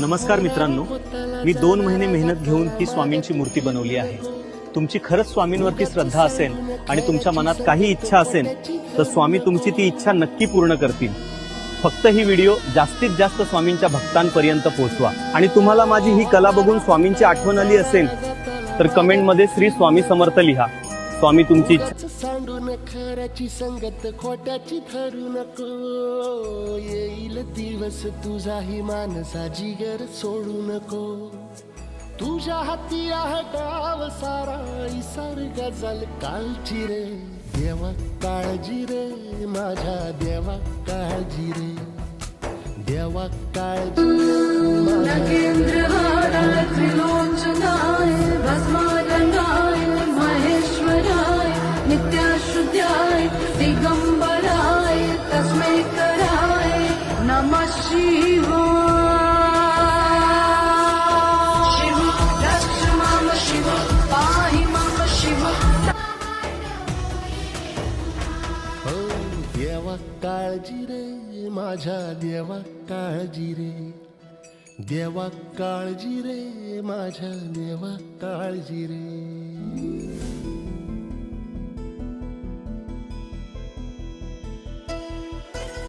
नमस्कार मित्रांनो, मी 2 महिने मेहनत घेऊन ही स्वामींची मूर्ती बनवली आहे. तुमची खरंच स्वामींवरती श्रद्धा असेल आणि तुमच्या मनात काही इच्छा असेल तर स्वामी तुमची ती इच्छा नक्की पूर्ण करतील. फक्त ही व्हिडिओ जास्तीत जास्त स्वामींच्या भक्तांपर्यंत पोहोचवा. आणि तुम्हाला माझी ही कला बघून स्वामींची आठवण आली असेल तर कमेंटमध्ये श्री स्वामी समर्थ लिहा. स्वामी तुमची इच्छा सांडून खऱ्याची संगत खोट्याची धरू नको. येईल दिवस तुझाही मानसा जिगर सोडू नको. तुझ्या हाती आहे गाव सारा इसार गजल कालची रे. देवा काळजी रे माझ्या देवा काळजी रे. देवा काळजी महेश्वराय नित्याशुद्धाय दिगंबराय तस्मै कराय नमः शिवाय. शिव रक्ष माम शिव पाहि माम शिव. हो देवा काळजी रे माझ्या देवा काळजी रे. देवा काळजी रे माझ्या देवा काळजी रे.